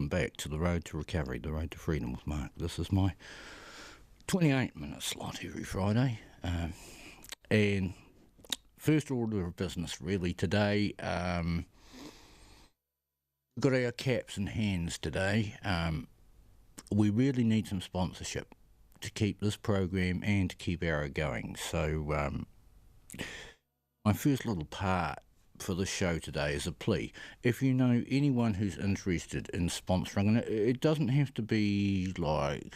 welcome back to the Road to Recovery, the Road to Freedom with Mark. This is my 28-minute slot every Friday. And first order of business, really, today, we've got our caps in hands today. We really need some sponsorship to keep this program and to keep Arrow going. So my first little part for the show today is a plea. If you know anyone who's interested in sponsoring, and it doesn't have to be like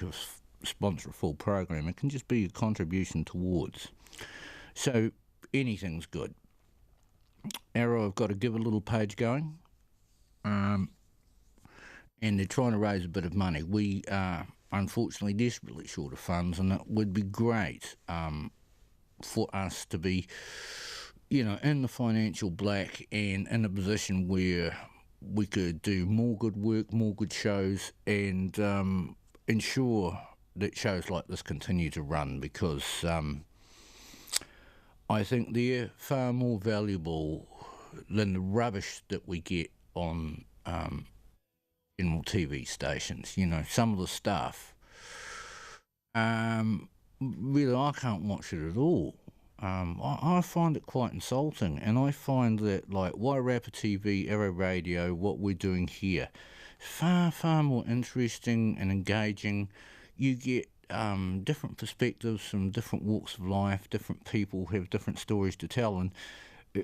sponsor a full program, it can just be a contribution towards. So anything's good. Arrow have got to give a little page going, and they're trying to raise a bit of money. We are unfortunately desperately short of funds, and it would be great for us to be in the financial black and in a position where we could do more good work, more good shows, and ensure that shows like this continue to run, because I think they're far more valuable than the rubbish that we get on general TV stations. Some of the stuff, really, I can't watch it at all. I find it quite insulting, and I find that, like, Wairarapa TV, Arrow Radio, what we're doing here, far, far more interesting and engaging. You get different perspectives from different walks of life, different people have different stories to tell, and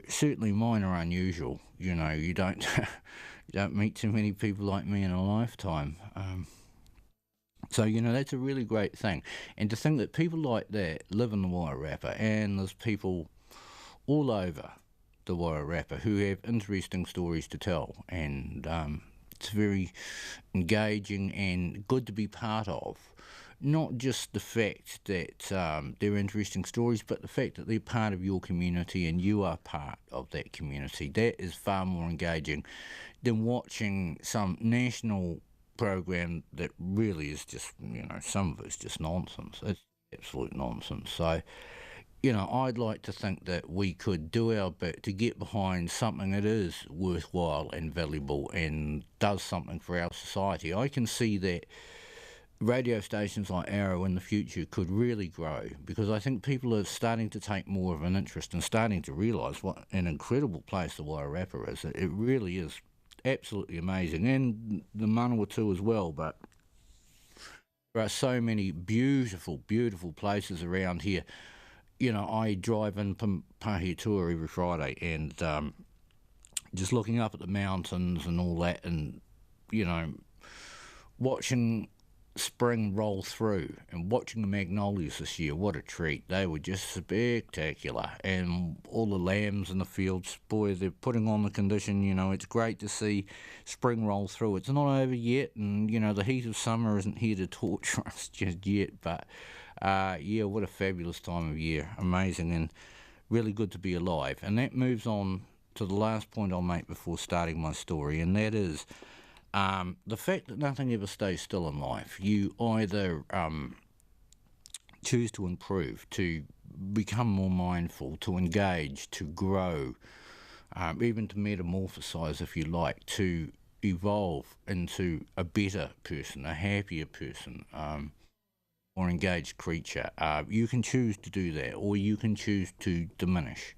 certainly mine are unusual. You don't you don't meet too many people like me in a lifetime. So, that's a really great thing. And to think that people like that live in the Wairarapa, and there's people all over the Wairarapa who have interesting stories to tell, and it's very engaging and good to be part of. Not just the fact that they're interesting stories, but the fact that they're part of your community and you are part of that community. That is far more engaging than watching some national program that really is just, some of it's just nonsense. It's absolute nonsense. So, I'd like to think that we could do our bit to get behind something that is worthwhile and valuable and does something for our society. I can see that radio stations like Arrow in the future could really grow, because I think people are starting to take more of an interest and starting to realise what an incredible place the Wairarapa is. It really is absolutely amazing, and the Manawatu as well. But there are so many beautiful, beautiful places around here. I drive in Pahiatua every Friday, and just looking up at the mountains and all that, and watching spring roll through and watching the magnolias this year, what a treat. They were just spectacular, and all the lambs in the fields, boy, they're putting on the condition. It's great to see spring roll through. It's not over yet, and the heat of summer isn't here to torture us just yet, but what a fabulous time of year. Amazing, and really good to be alive. And that moves on to the last point I'll make before starting my story, and that is the fact that nothing ever stays still in life. You either choose to improve, to become more mindful, to engage, to grow, even to metamorphosize, if you like, to evolve into a better person, a happier person, or engaged creature. You can choose to do that, or you can choose to diminish,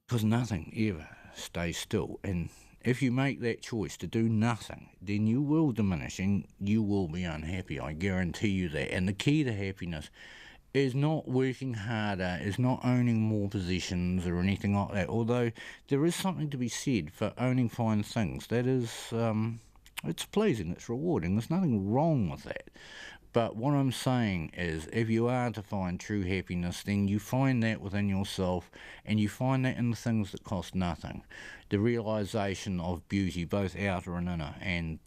because nothing ever stays still. And if you make that choice to do nothing, then you will diminish and you will be unhappy. I guarantee you that. And the key to happiness is not working harder, is not owning more possessions or anything like that. Although there is something to be said for owning fine things. That is, it's pleasing, it's rewarding. There's nothing wrong with that. But what I'm saying is, if you are to find true happiness, then you find that within yourself, and you find that in the things that cost nothing. The realisation of beauty, both outer and inner, and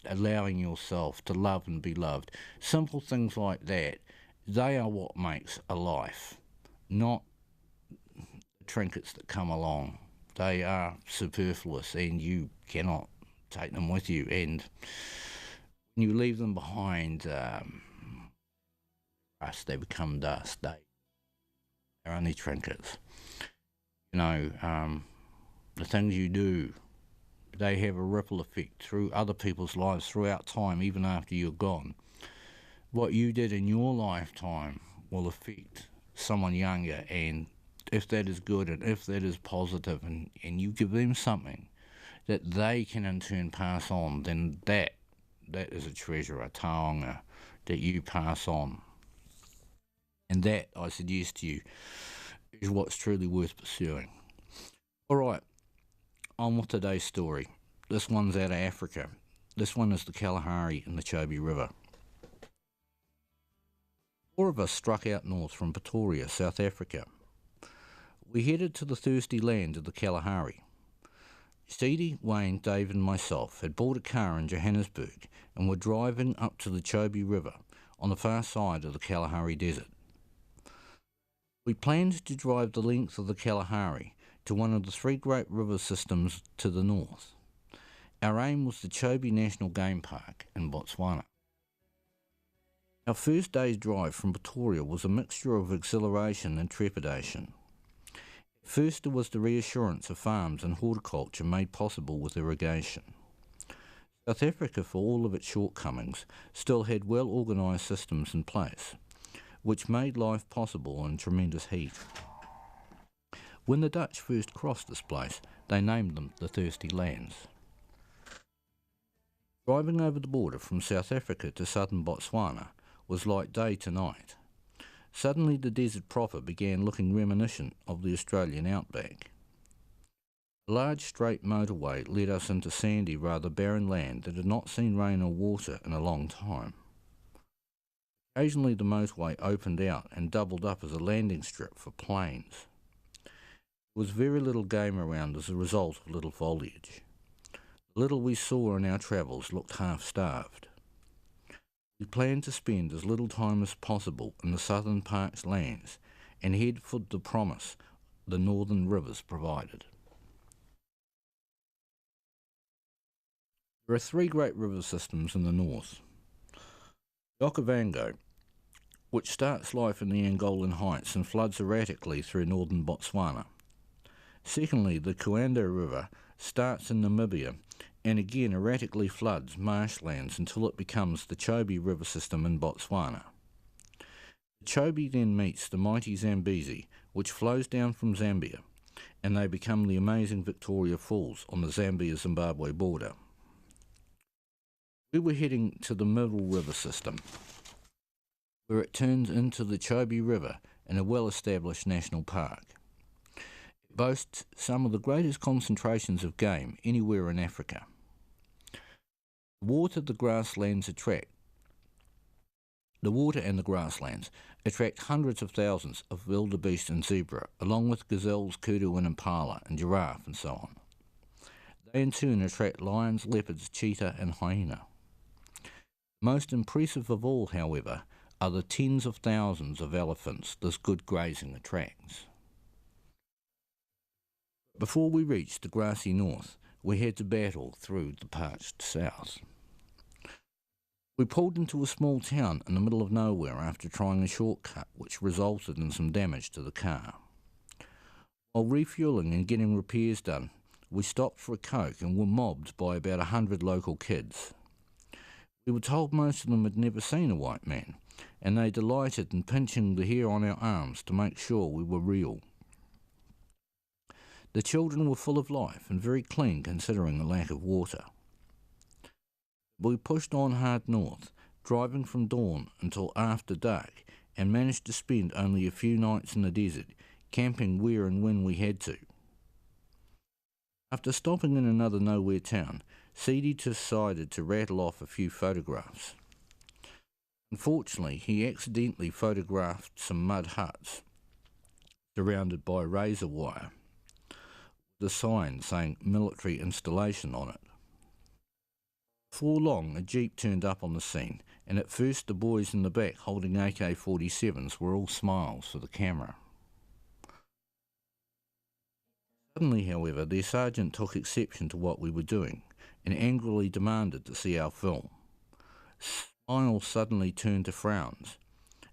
allowing yourself to love and be loved. Simple things like that, they are what makes a life, not the trinkets that come along. They are superfluous, and you cannot take them with you. And when you leave them behind, they become dust. They're only trinkets. The things you do they have a ripple effect through other people's lives throughout time, even after you're gone. What you did in your lifetime will affect someone younger, and if that is good and if that is positive, and you give them something that they can in turn pass on, then that is a treasure, a taonga that you pass on. And that, I suggest to you, is what's truly worth pursuing. Alright, on with today's story. This one's out of Africa. This one is the Kalahari and the Chobe River. 4 of us struck out north from Pretoria, South Africa. We headed to the thirsty land of the Kalahari. Seedy, Wayne, Dave and myself had bought a car in Johannesburg and were driving up to the Chobe River on the far side of the Kalahari Desert. We planned to drive the length of the Kalahari to one of the 3 great river systems to the north. Our aim was the Chobe National Game Park in Botswana. Our first day's drive from Pretoria was a mixture of exhilaration and trepidation. First, there was the reassurance of farms and horticulture made possible with irrigation. South Africa, for all of its shortcomings, still had well-organised systems in place, which made life possible in tremendous heat. When the Dutch first crossed this place, they named them the Thirsty Lands. Driving over the border from South Africa to southern Botswana was like day to night. Suddenly the desert proper began looking reminiscent of the Australian outback. A large straight motorway led us into sandy, rather barren land that had not seen rain or water in a long time. Occasionally the motorway opened out and doubled up as a landing strip for planes. There was very little game around as a result of little foliage. The little we saw in our travels looked half-starved. We planned to spend as little time as possible in the southern park's lands and head for the promise the northern rivers provided. There are 3 great river systems in the north. The Okavango, which starts life in the Angolan heights and floods erratically through northern Botswana. Secondly, the Kuanda River starts in Namibia and again erratically floods marshlands until it becomes the Chobe River system in Botswana. The Chobe then meets the mighty Zambezi, which flows down from Zambia, and they become the amazing Victoria Falls on the Zambia-Zimbabwe border. We were heading to the Middle River system, where it turns into the Chobe River in a well-established national park. It boasts some of the greatest concentrations of game anywhere in Africa. The water and the grasslands attract hundreds of thousands of wildebeest and zebra, along with gazelles, kudu and impala, and giraffe and so on. They in turn attract lions, leopards, cheetah and hyena. Most impressive of all, however, are the tens of thousands of elephants this good grazing attracts. Before we reached the grassy north, we had to battle through the parched south. We pulled into a small town in the middle of nowhere after trying a shortcut which resulted in some damage to the car. While refuelling and getting repairs done, we stopped for a Coke and were mobbed by about 100 local kids. We were told most of them had never seen a white man, and they delighted in pinching the hair on our arms to make sure we were real. The children were full of life and very clean considering the lack of water. We pushed on hard north, driving from dawn until after dark, and managed to spend only a few nights in the desert, camping where and when we had to. After stopping in another nowhere town, Seedy decided to rattle off a few photographs. Unfortunately, he accidentally photographed some mud huts surrounded by razor wire, with a sign saying military installation on it. Before long, a jeep turned up on the scene, and at first the boys in the back holding AK-47s were all smiles for the camera. Suddenly, however, their sergeant took exception to what we were doing, and angrily demanded to see our film. Smiles suddenly turned to frowns,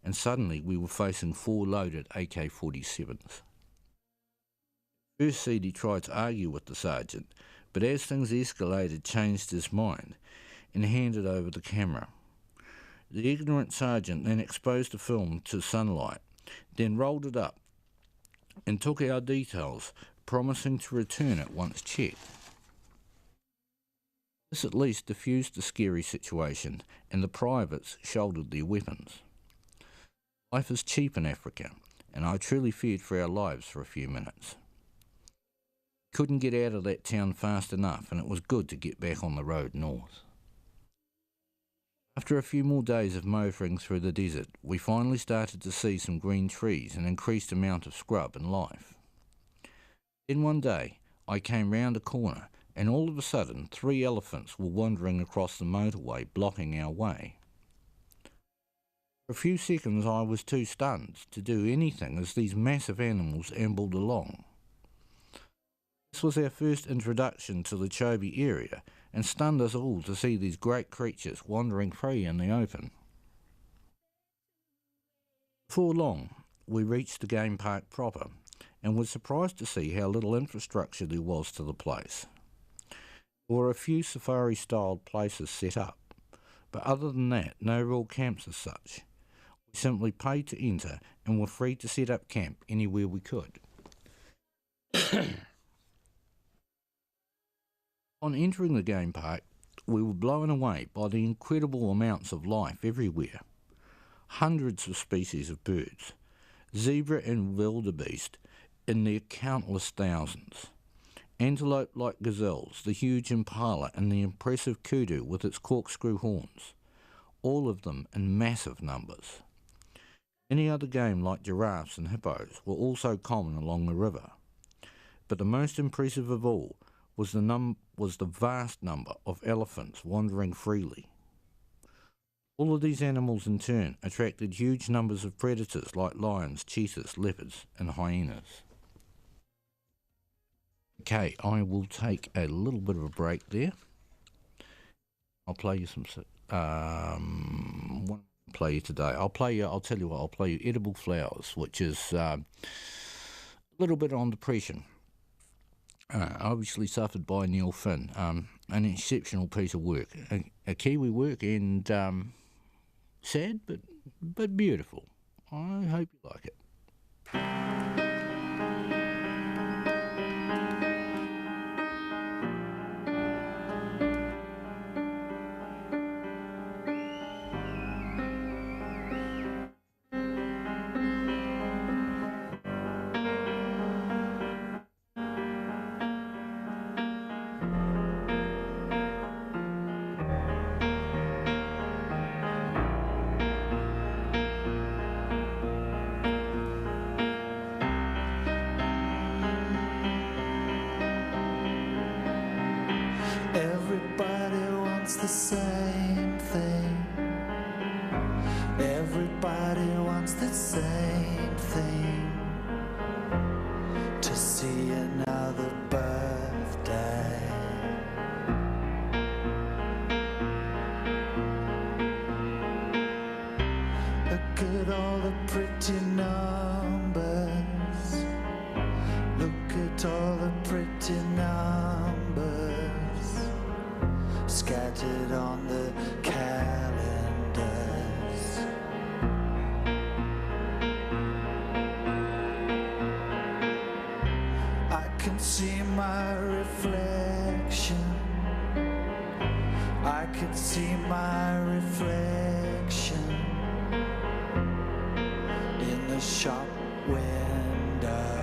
and suddenly we were facing 4 loaded AK-47s. First, Seedy tried to argue with the sergeant, but as things escalated, changed his mind and handed over the camera. The ignorant sergeant then exposed the film to sunlight, then rolled it up and took our details, promising to return it once checked. This at least diffused the scary situation, and the privates shouldered their weapons. Life is cheap in Africa, and I truly feared for our lives for a few minutes. Couldn't get out of that town fast enough, and it was good to get back on the road north. After a few more days of motoring through the desert, we finally started to see some green trees and increased amount of scrub and life. Then one day, I came round a corner, and all of a sudden 3 elephants were wandering across the motorway, blocking our way. For a few seconds I was too stunned to do anything as these massive animals ambled along. This was our first introduction to the Chobe area, and stunned us all to see these great creatures wandering free in the open. Before long, we reached the game park proper, and were surprised to see how little infrastructure there was to the place. There were a few safari-styled places set up, but other than that, no real camps as such. We simply paid to enter and were free to set up camp anywhere we could. On entering the game park, we were blown away by the incredible amounts of life everywhere. Hundreds of species of birds, zebra and wildebeest in their countless thousands, antelope like gazelles, the huge impala and the impressive kudu with its corkscrew horns, all of them in massive numbers. Many other game like giraffes and hippos were also common along the river, but the most impressive of all was the vast number of elephants wandering freely. All of these animals in turn attracted huge numbers of predators like lions, cheetahs, leopards and hyenas. Okay, I will take a little bit of a break there. I'll play you some. What will I play you today? I'll tell you what. I'll play you Edible Flowers, which is a little bit on depression. Obviously suffered by Neil Finn. An exceptional piece of work, a Kiwi work, and sad but beautiful. I hope you like it. Everybody wants the same thing. Everybody wants the same thing. To see another birthday. Look at all the pretty numbers. Look at all the pretty numbers scattered on the calendars. I can see my reflection. I can see my reflection in the shop window.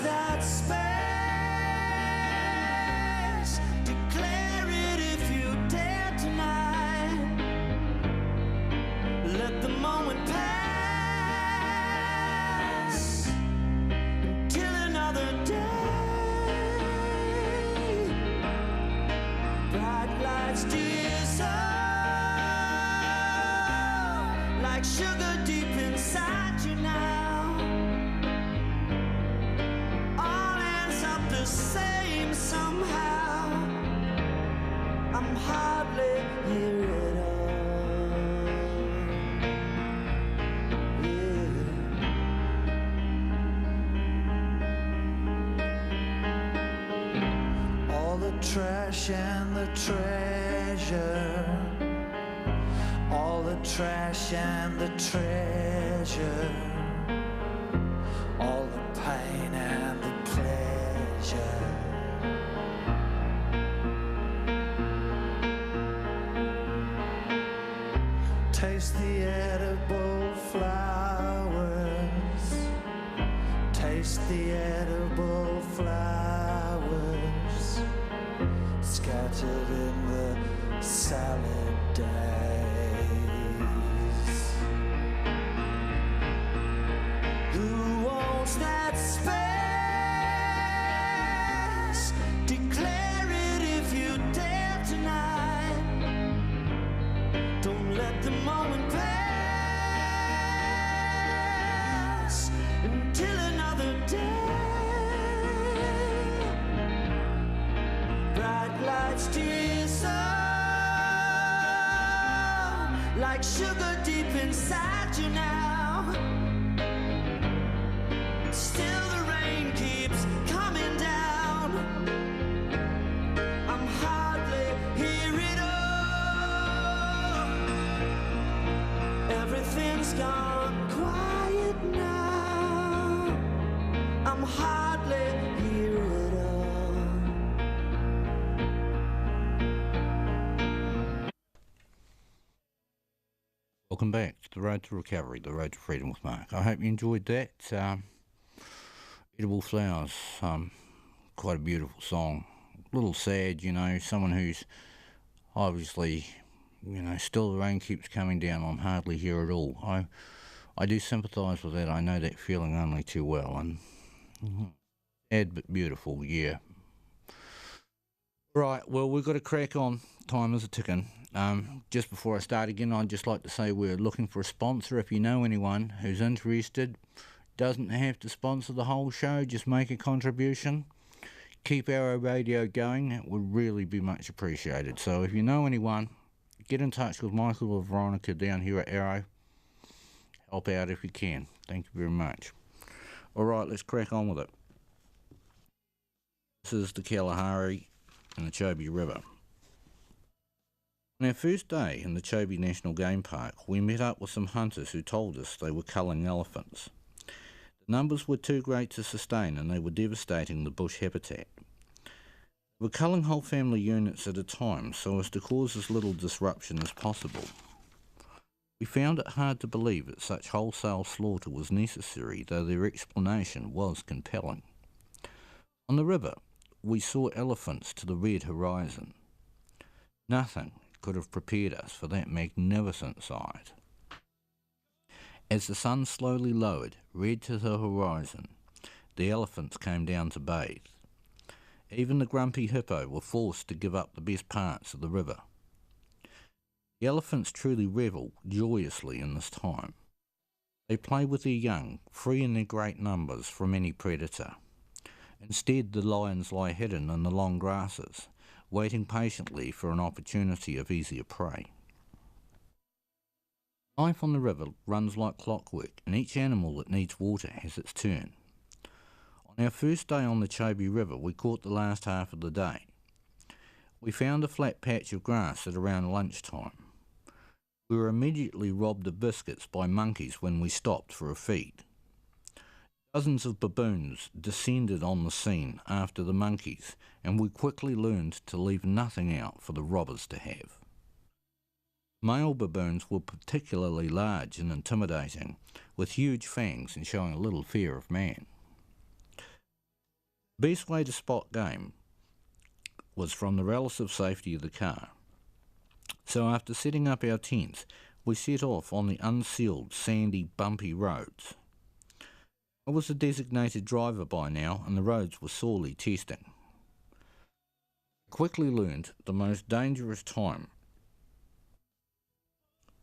That space, declare it if you dare tonight. Let the moment pass until another day. Bright lights dissolve like sugar deep inside you now. The same somehow. I'm hardly here at all. Yeah. trash and the treasure, all the trash and the treasure, all the pain and the pleasure. Taste the edible flowers, taste the edible flowers, scattered in the salad days. Who wants that space? Declare it if you dare tonight. Don't let the moment pass until another day. Bright lights dissolve like sugar deep inside you now. Still the rain keeps coming down. I'm hardly hear it all. Everything's gone quiet now. I'm hardly hear it all. Welcome back to The Road to Recovery, The Road to Freedom with Mark. I hope you enjoyed that. Edible Flowers, quite a beautiful song. A little sad, you know, someone who's obviously, you know, still the rain keeps coming down, I'm hardly here at all. I do sympathise with that, I know that feeling only too well, and sad but beautiful, yeah. Right, well, we've got to crack on. Time is a ticking. Just before I start again, I'd just like to say we're looking for a sponsor. If you know anyone who's interested, doesn't have to sponsor the whole show, just make a contribution. Keep our radio going, it would really be much appreciated. So if you know anyone, get in touch with Michael or Veronica down here at Arrow. Help out if you can. Thank you very much. Alright, let's crack on with it. This is the Kalahari and the Chobe River. On our first day in the Chobe National Game Park, we met up with some hunters who told us they were culling elephants. The numbers were too great to sustain and they were devastating the bush habitat. They were culling whole family units at a time so as to cause as little disruption as possible. We found it hard to believe that such wholesale slaughter was necessary, though their explanation was compelling. On the river, we saw elephants to the red horizon. Nothing could have prepared us for that magnificent sight. As the sun slowly lowered, red to the horizon, the elephants came down to bathe. Even the grumpy hippo were forced to give up the best parts of the river. The elephants truly revel joyously in this time. They play with their young, free in their great numbers from any predator. Instead, the lions lie hidden in the long grasses, waiting patiently for an opportunity of easier prey. Life on the river runs like clockwork, and each animal that needs water has its turn. On our first day on the Chobe River, we caught the last half of the day. We found a flat patch of grass at around lunchtime. We were immediately robbed of biscuits by monkeys when we stopped for a feed. Dozens of baboons descended on the scene after the monkeys, and we quickly learned to leave nothing out for the robbers to have. Male baboons were particularly large and intimidating, with huge fangs and showing little fear of man. The best way to spot game was from the relative safety of the car. So after setting up our tents, we set off on the unsealed, sandy, bumpy roads. I was a designated driver by now, and the roads were sorely testing. I quickly learned the most dangerous time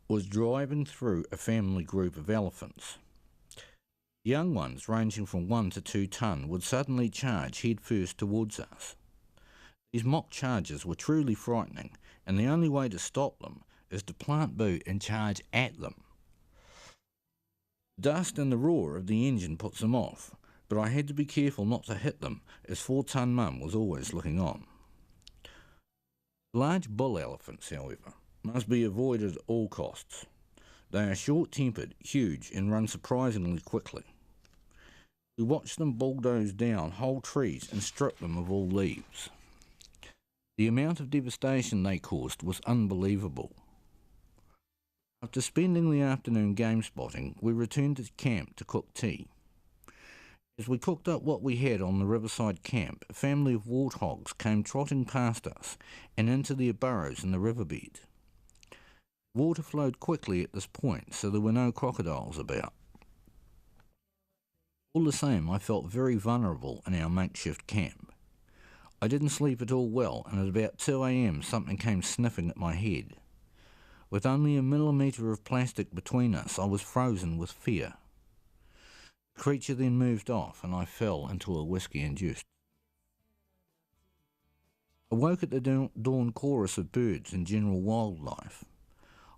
was driving through a family group of elephants. The young ones, ranging from 1 to 2 ton, would suddenly charge headfirst towards us. These mock charges were truly frightening, and the only way to stop them is to plant boot and charge at them. Dust and the roar of the engine puts them off, but I had to be careful not to hit them, as 4-ton Mum was always looking on. Large bull elephants, however, must be avoided at all costs. They are short-tempered, huge, and run surprisingly quickly. We watched them bulldoze down whole trees and strip them of all leaves. The amount of devastation they caused was unbelievable. After spending the afternoon game spotting, we returned to camp to cook tea. As we cooked up what we had on the riverside camp, a family of warthogs came trotting past us and into their burrows in the riverbed. Water flowed quickly at this point, so there were no crocodiles about. All the same, I felt very vulnerable in our makeshift camp. I didn't sleep at all well, and at about 2 a.m. something came sniffing at my head. With only a millimetre of plastic between us, I was frozen with fear. The creature then moved off, and I fell into a whiskey-induced. I woke at the dawn chorus of birds and general wildlife.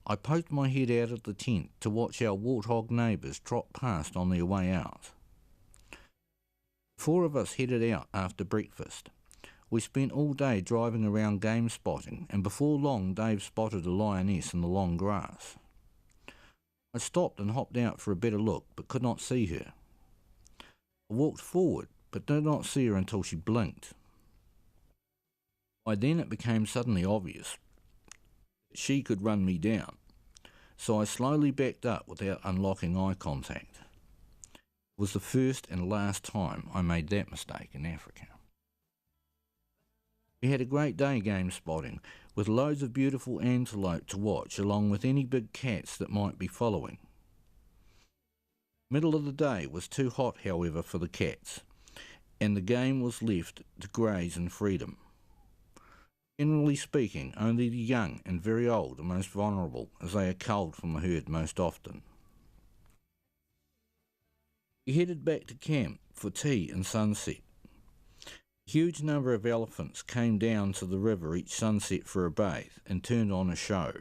I poked my head out of the tent to watch our warthog neighbours trot past on their way out. 4 of us headed out after breakfast. We spent all day driving around game spotting, and before long Dave spotted a lioness in the long grass. I stopped and hopped out for a better look, but could not see her. I walked forward, but did not see her until she blinked. By then it became suddenly obvious that she could run me down, so I slowly backed up without unlocking eye contact. It was the first and last time I made that mistake in Africa. We had a great day game spotting, with loads of beautiful antelope to watch, along with any big cats that might be following. Middle of the day was too hot, however, for the cats, and the game was left to graze in freedom. Generally speaking, only the young and very old are most vulnerable, as they are culled from the herd most often. We headed back to camp for tea and sunset. A huge number of elephants came down to the river each sunset for a bathe and turned on a show.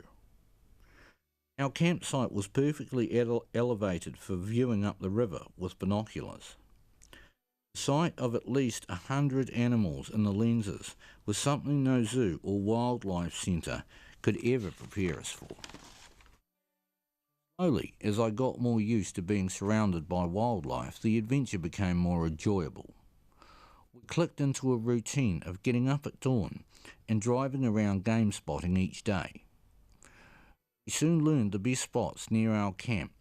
Our campsite was perfectly elevated for viewing up the river with binoculars. The sight of at least 100 animals in the lenses was something no zoo or wildlife centre could ever prepare us for. Slowly, as I got more used to being surrounded by wildlife, the adventure became more enjoyable. We clicked into a routine of getting up at dawn and driving around game spotting each day. We soon learned the best spots near our camp,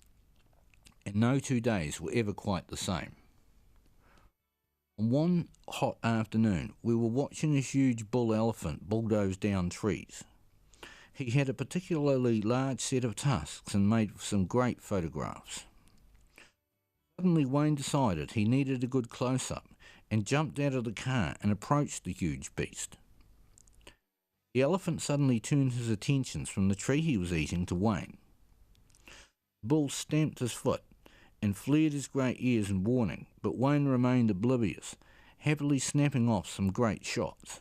and no 2 days were ever quite the same. On one hot afternoon, we were watching a huge bull elephant bulldoze down trees. He had a particularly large set of tusks and made some great photographs. Suddenly Wayne decided he needed a good close-up and jumped out of the car and approached the huge beast. The elephant suddenly turned his attentions from the tree he was eating to Wayne. The bull stamped his foot and flared his great ears in warning, but Wayne remained oblivious, happily snapping off some great shots.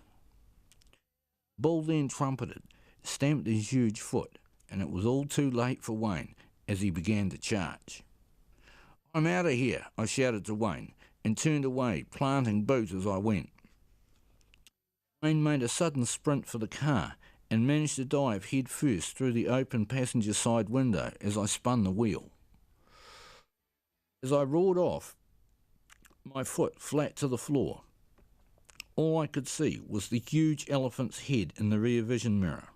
The bull then trumpeted, stamped his huge foot, and it was all too late for Wayne as he began to charge. "I'm out of here," I shouted to Wayne, and turned away, planting boot as I went. Wayne made a sudden sprint for the car and managed to dive head first through the open passenger side window as I spun the wheel. As I roared off, my foot flat to the floor, all I could see was the huge elephant's head in the rear vision mirror.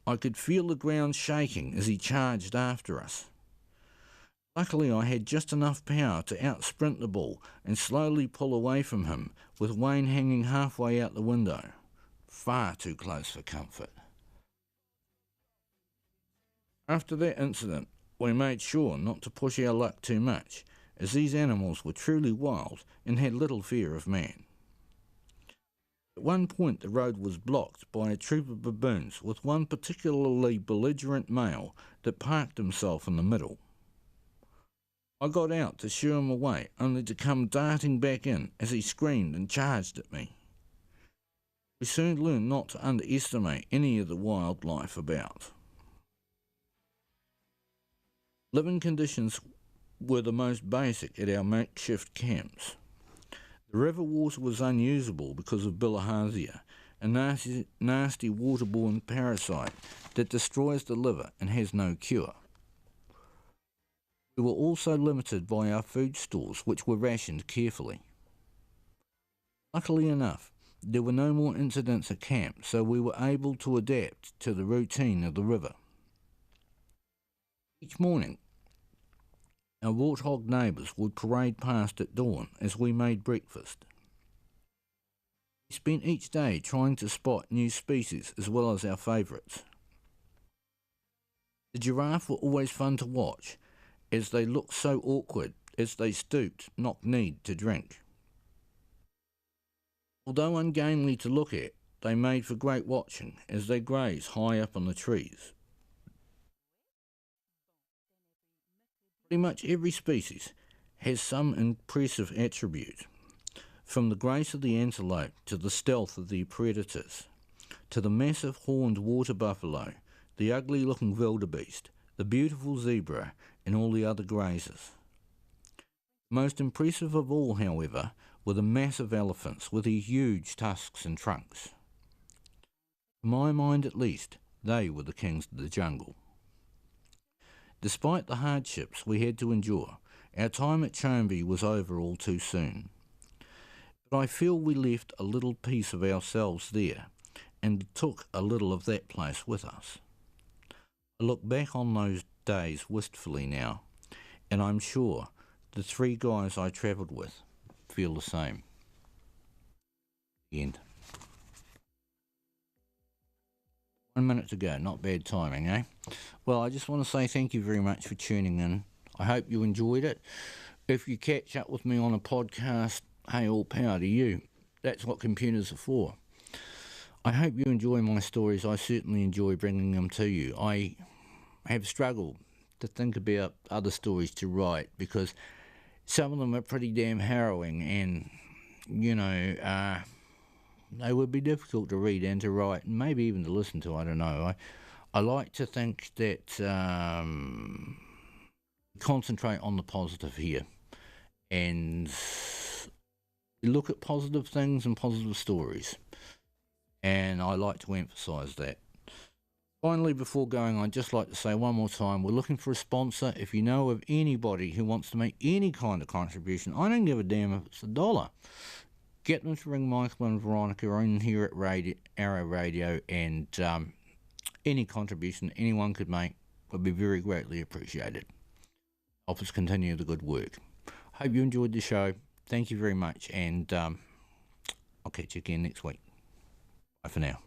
I could feel the ground shaking as he charged after us. Luckily, I had just enough power to outsprint the bull and slowly pull away from him, with Wayne hanging halfway out the window. Far too close for comfort. After that incident, we made sure not to push our luck too much, as these animals were truly wild and had little fear of man. At one point the road was blocked by a troop of baboons, with one particularly belligerent male that parked himself in the middle. I got out to shoo him away, only to come darting back in as he screamed and charged at me. We soon learned not to underestimate any of the wildlife about. Living conditions were the most basic at our makeshift camps. The river water was unusable because of bilharzia, a nasty waterborne parasite that destroys the liver and has no cure. We were also limited by our food stores, which were rationed carefully. Luckily enough, there were no more incidents at camp, so we were able to adapt to the routine of the river. Each morning, our warthog neighbours would parade past at dawn as we made breakfast. We spent each day trying to spot new species as well as our favourites. The giraffe were always fun to watch, as they looked so awkward as they stooped knock-kneed to drink. Although ungainly to look at, they made for great watching as they grazed high up on the trees. Pretty much every species has some impressive attribute, from the grace of the antelope to the stealth of the predators, to the massive horned water buffalo, the ugly-looking wildebeest, the beautiful zebra, and all the other grazers. Most impressive of all, however, were the massive elephants with their huge tusks and trunks. To my mind at least, they were the kings of the jungle. Despite the hardships we had to endure, our time at Chombe was over all too soon. But I feel we left a little piece of ourselves there, and took a little of that place with us. I look back on those days wistfully now, and I'm sure the three guys I travelled with feel the same. The end. 1 minute to go, not bad timing, eh? Well, I just want to say thank you very much for tuning in. I hope you enjoyed it. If you catch up with me on a podcast, hey, all power to you. That's what computers are for. I hope you enjoy my stories. I certainly enjoy bringing them to you. I have struggled to think about other stories to write because some of them are pretty damn harrowing and, they would be difficult to read and to write and maybe even to listen to, I don't know. I like to think that concentrate on the positive here and look at positive things and positive stories. And I like to emphasise that. Finally, before going, I'd just like to say one more time, we're looking for a sponsor. If you know of anybody who wants to make any kind of contribution, I don't give a damn if it's $1. Get them to ring Michael and Veronica in here at Arrow Radio, and any contribution anyone could make would be very greatly appreciated. Help us continue the good work. Hope you enjoyed the show. Thank you very much, and I'll catch you again next week. Bye for now.